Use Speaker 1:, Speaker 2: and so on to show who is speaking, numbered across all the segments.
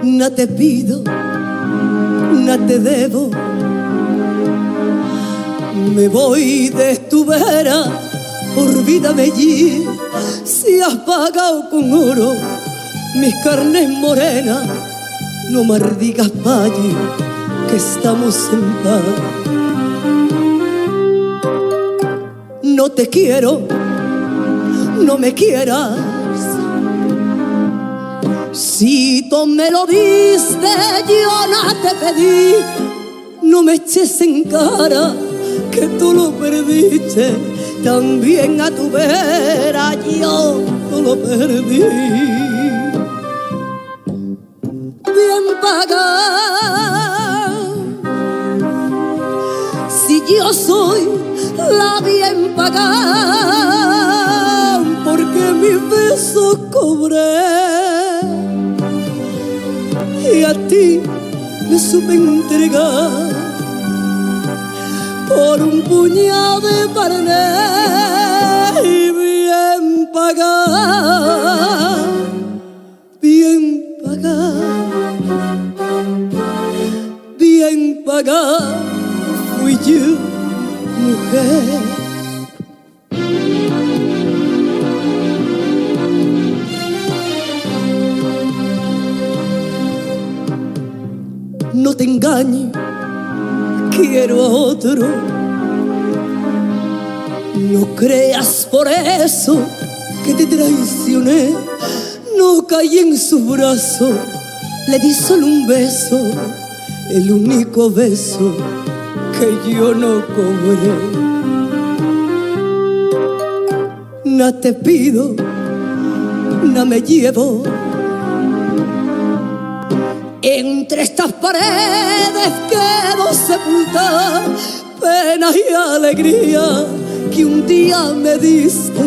Speaker 1: No te pido, no te debo, me voy de tu vera, olvídame allí. Si has pagado con oro mis carnes morenas, no maldigas valle, que estamos en paz. No te quiero, no me quieras. Si tú me lo diste, yo no te pedí. No me eches en cara que tú lo perdiste. También a tu vera yo no lo perdí. Bien pagada, si yo soy la bien pagada, porque mis besos cobré y a ti me supe entregar por un puñado de carne y bien pagada, bien pagada, bien pagada fui yo, mujer. No te engañes, quiero a otro. No creas por eso que te traicioné. No caí en su brazo, le di solo un beso, el único beso que yo no cobré. No te pido, no me llevo. Entre estas paredes quedo sepultada, pena y alegría que un día me diste,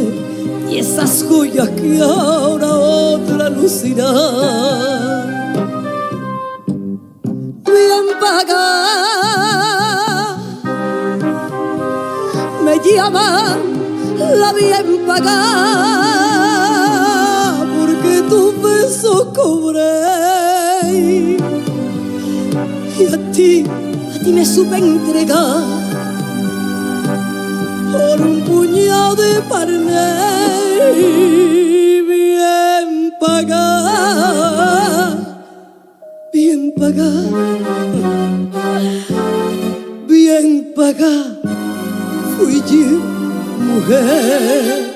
Speaker 1: y esas joyas que ahora otra lucirá. Bien pagada, me llaman la bien pagada, porque tus besos cobré. Y a ti me supe entregar por un puñado de carne bien pagada, bien pagada, bien pagada fui yo, mujer.